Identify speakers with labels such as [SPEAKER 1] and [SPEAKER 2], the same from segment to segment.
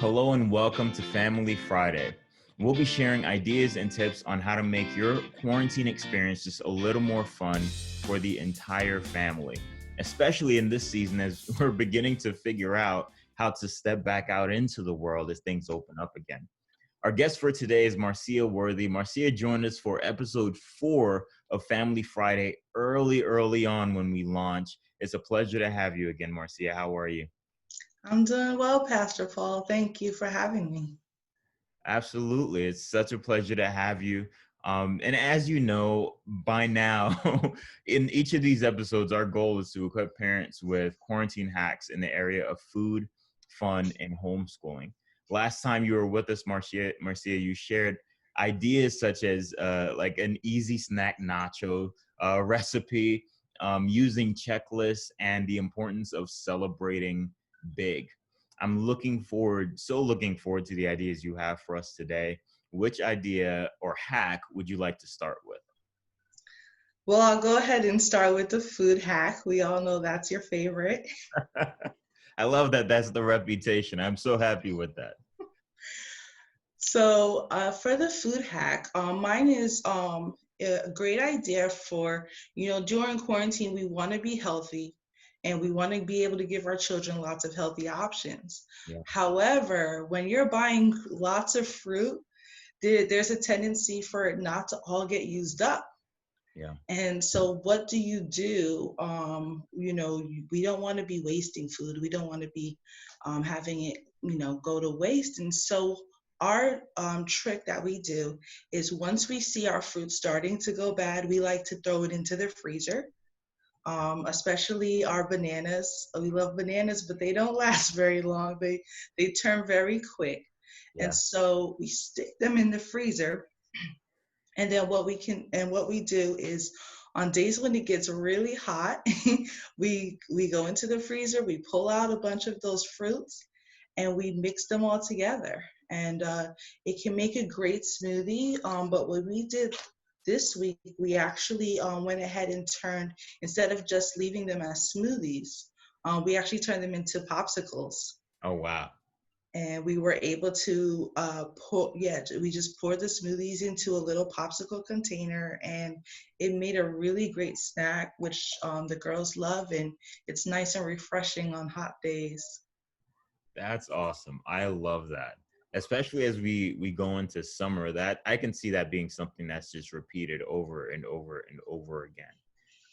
[SPEAKER 1] Hello and welcome to Family Friday. We'll be sharing ideas and tips on how to make your quarantine experience just a little more fun for the entire family, especially in this season as we're beginning to figure out how to step back out into the world as things open up again. Our guest for today is Marcia Worthy. Marcia joined us for episode 4 of Family Friday early on when we launched. It's a pleasure to have you again, Marcia. How are you?
[SPEAKER 2] I'm doing well, Pastor Paul. Thank you for having me.
[SPEAKER 1] Absolutely. It's such a pleasure to have you. And as you know, by now, in each of these episodes, our goal is to equip parents with quarantine hacks in the area of food, fun, and homeschooling. Last time you were with us, Marcia, you shared ideas such as like an easy snack nacho recipe, using checklists, and the importance of celebrating big. I'm looking forward to the ideas you have for us today. Which idea or hack would you like to start with?
[SPEAKER 2] Well, I'll go ahead and start with the food hack. We all know that's your favorite.
[SPEAKER 1] I love that that's the reputation. I'm so happy with that.
[SPEAKER 2] So, for the food hack, mine is a great idea for, during quarantine, we want to be healthy and we want to be able to give our children lots of healthy options.
[SPEAKER 1] Yeah.
[SPEAKER 2] However, when you're buying lots of fruit, there's a tendency for it not to all get used up.
[SPEAKER 1] Yeah.
[SPEAKER 2] And so, what do you do? We don't want to be wasting food. We don't want to be having it, go to waste. And so, our trick that we do is once we see our fruit starting to go bad, we like to throw it into the freezer. Especially our bananas. We love bananas, but they don't last very long. They turn very quick, and
[SPEAKER 1] Yeah.
[SPEAKER 2] so we stick them in the freezer, and then what we do is on days when it gets really hot, we go into the freezer, we pull out a bunch of those fruits, and we mix them all together. And it can make a great smoothie. But what we did this week, we actually went ahead and turned, instead of just leaving them as smoothies, we actually turned them into popsicles,
[SPEAKER 1] Oh, wow.
[SPEAKER 2] and we were able to we just poured the smoothies into a little popsicle container, and it made a really great snack, which the girls love, and it's nice and refreshing on hot days.
[SPEAKER 1] That's awesome. I love that. Especially as we go into summer, that I can see that being something that's just repeated over and over and over again.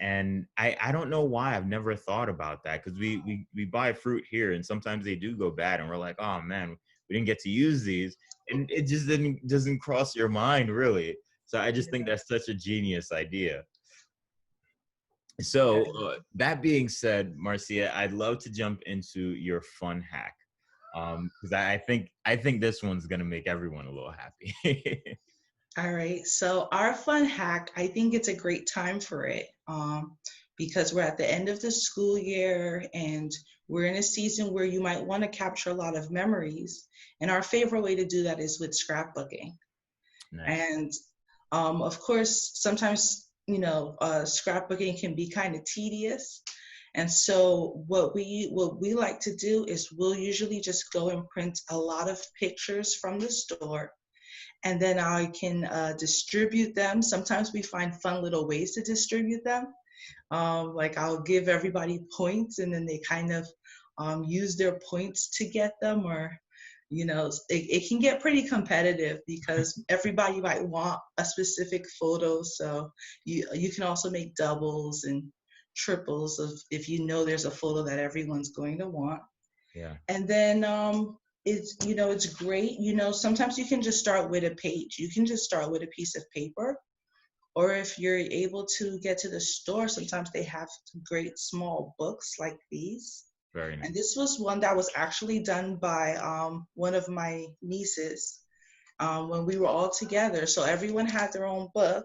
[SPEAKER 1] And I don't know why I've never thought about that, because we buy fruit here and sometimes they do go bad and we're like, oh man, we didn't get to use these, and it just doesn't cross your mind really. So I just think
[SPEAKER 2] Yeah.
[SPEAKER 1] that's such a genius idea. So that being said, Marcia, I'd love to jump into your fun hack, because I think this one's gonna make everyone a little happy.
[SPEAKER 2] All right. So our fun hack, I think it's a great time for it, because we're at the end of the school year and we're in a season where you might want to capture a lot of memories. And our favorite way to do that is with scrapbooking.
[SPEAKER 1] Nice.
[SPEAKER 2] And of course, sometimes, scrapbooking can be kind of tedious. And so what we like to do is we'll usually just go and print a lot of pictures from the store, and then I can distribute them. Sometimes we find fun little ways to distribute them. Like I'll give everybody points, and then they kind of use their points to get them, or it can get pretty competitive because everybody might want a specific photo. So you can also make doubles and triples of if you know there's a photo that everyone's going to want.
[SPEAKER 1] Yeah.
[SPEAKER 2] And then it's great. Sometimes you can just start with a page. You can just start with a piece of paper, or if you're able to get to the store, sometimes they have great small books like these.
[SPEAKER 1] Very
[SPEAKER 2] And
[SPEAKER 1] nice.
[SPEAKER 2] this was one that was actually done by one of my nieces when we were all together. So everyone had their own book,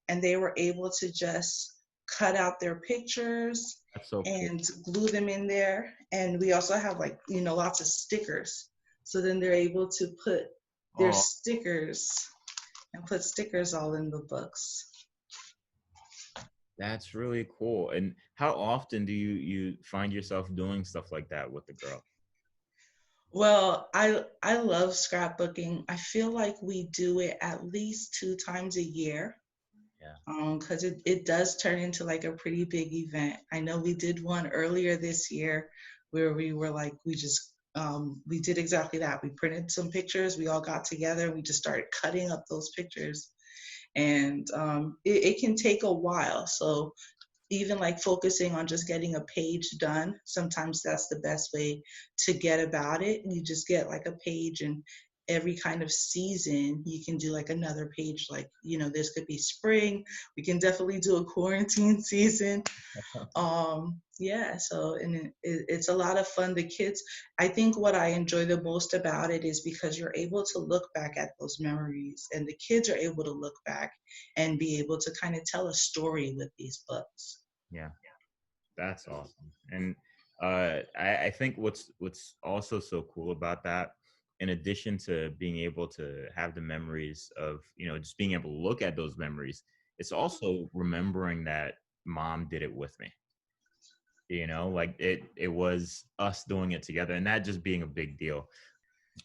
[SPEAKER 2] and they were able to just cut out their pictures
[SPEAKER 1] That's so cool.
[SPEAKER 2] and glue them in there. And we also have, like, lots of stickers. So then they're able to put their
[SPEAKER 1] Oh,
[SPEAKER 2] stickers and put stickers all in the books.
[SPEAKER 1] that's really cool. And how often do you find yourself doing stuff like that with the girl?
[SPEAKER 2] Well, I love scrapbooking. I feel like we do it at least 2 times a year,
[SPEAKER 1] Yeah.
[SPEAKER 2] because it does turn into like a pretty big event. I know we did one earlier this year where we were like, we did exactly that. We printed some pictures, we all got together, and we just started cutting up those pictures. And it can take a while. So even like focusing on just getting a page done, sometimes that's the best way to get about it. You just get like a page, and every kind of season you can do like another page. Like, this could be spring, we can definitely do a quarantine season. Yeah, so, and it's a lot of fun. The kids, I think what I enjoy the most about it is because you're able to look back at those memories, and the kids are able to look back and be able to kind of tell a story with these books.
[SPEAKER 1] Yeah. That's awesome. And I think what's also so cool about that, in addition to being able to have the memories of, just being able to look at those memories, it's also remembering that mom did it with me. Like it was us doing it together, and that just being a big deal.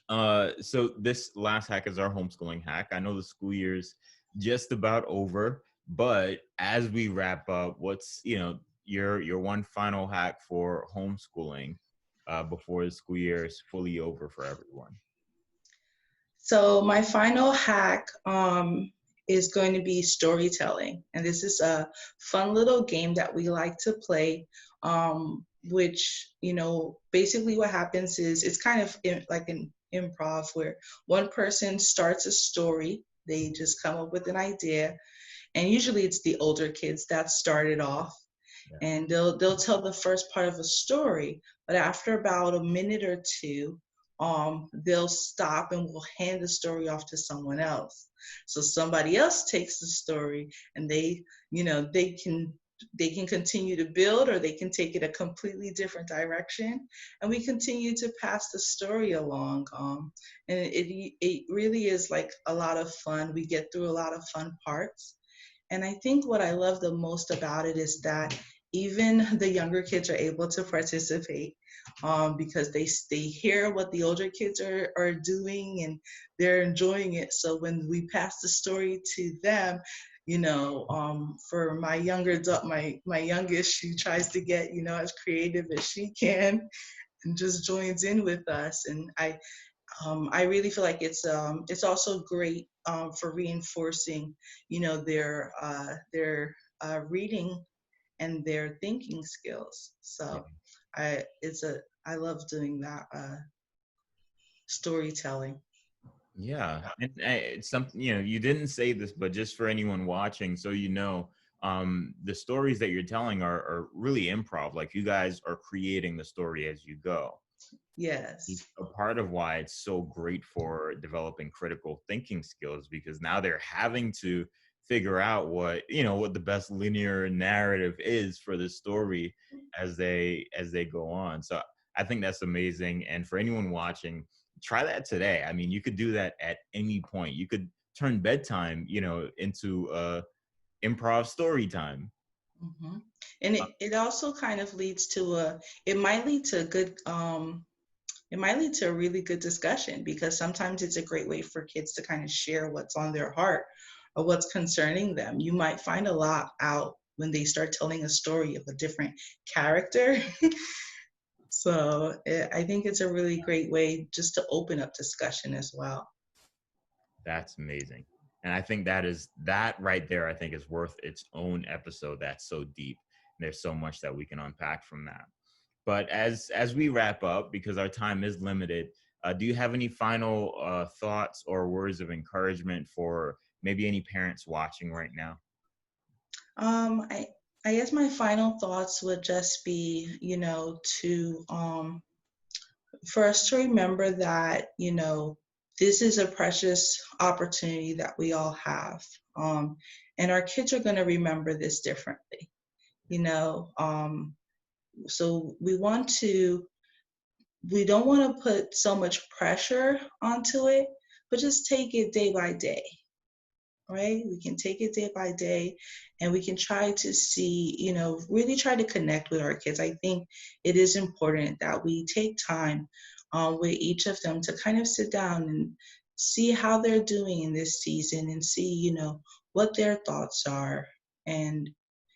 [SPEAKER 1] So this last hack is our homeschooling hack. I know the school year's just about over, but as we wrap up, what's your one final hack for homeschooling before the school year is fully over for everyone?
[SPEAKER 2] So my final hack is going to be storytelling, and this is a fun little game that we like to play. Which, basically what happens is it's kind of like an improv where one person starts a story. They just come up with an idea, and usually it's the older kids that start it off,
[SPEAKER 1] Yeah.
[SPEAKER 2] and they'll tell the first part of a story. But after about a minute or two, they'll stop and will hand the story off to someone else. So somebody else takes the story, and they can continue to build, or they can take it a completely different direction, and we continue to pass the story along. And it really is like a lot of fun. We get through a lot of fun parts. And I think what I love the most about it is that even the younger kids are able to participate, because they hear what the older kids are doing, and they're enjoying it. So when we pass the story to them, for my my youngest, she tries to get as creative as she can, and just joins in with us. And I really feel like it's also great for reinforcing, their reading and their thinking skills. So I love doing that storytelling.
[SPEAKER 1] Yeah, and it's something, you didn't say this, but just for anyone watching, so the stories that you're telling are really improv. Like, you guys are creating the story as you go.
[SPEAKER 2] Yes.
[SPEAKER 1] Is a part of why it's so great for developing critical thinking skills, because now they're having to figure out what the best linear narrative is for the story as they go on. So I think that's amazing. And for anyone watching, try that today. I mean, you could do that at any point. You could turn bedtime into improv story time.
[SPEAKER 2] Hmm. And it also kind of leads to it might lead to a good it might lead to a really good discussion, because sometimes it's a great way for kids to kind of share what's on their heart or what's concerning them. You might find a lot out when they start telling a story of a different character. So I think it's a really great way just to open up discussion as well.
[SPEAKER 1] That's amazing. And I think that right there, I think, is worth its own episode. That's so deep. And there's so much that we can unpack from that. But as we wrap up, because our time is limited, do you have any final thoughts or words of encouragement for maybe any parents watching right now?
[SPEAKER 2] Um, I, I guess my final thoughts would just be, to for us to remember that, this is a precious opportunity that we all have. And our kids are going to remember this differently, you know. So we don't want to put so much pressure onto it, but just take it day by day, right? We can take it day by day, and we can try to see, really try to connect with our kids. I think it is important that we take time with each of them to kind of sit down and see how they're doing in this season and see, what their thoughts are and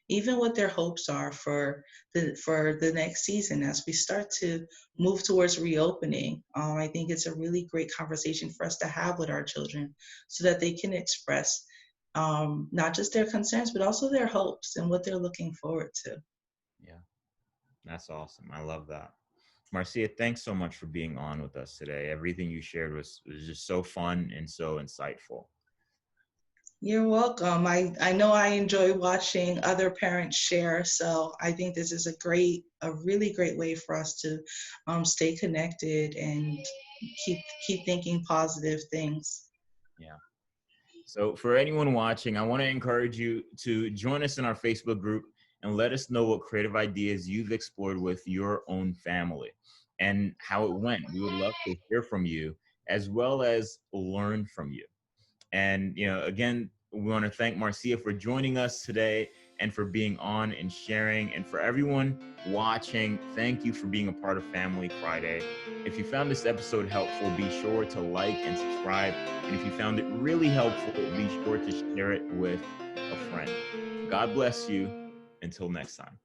[SPEAKER 2] even what their hopes are for the next season as we start to move towards reopening. I think it's a really great conversation for us to have with our children so that they can express not just their concerns, but also their hopes and what they're looking forward to.
[SPEAKER 1] Yeah, that's awesome. I love that. Marcia, thanks so much for being on with us today. Everything you shared was just so fun and so insightful.
[SPEAKER 2] You're welcome. I know I enjoy watching other parents share, so I think this is a really great way for us to stay connected and keep thinking positive things.
[SPEAKER 1] Yeah. So for anyone watching, I want to encourage you to join us in our Facebook group and let us know what creative ideas you've explored with your own family and how it went. We would love to hear from you as well as learn from you. And, again, we want to thank Marcia for joining us today and for being on and sharing. And for everyone watching, thank you for being a part of Family Friday. If you found this episode helpful, be sure to like and subscribe. And if you found it really helpful, be sure to share it with a friend. God bless you. Until next time.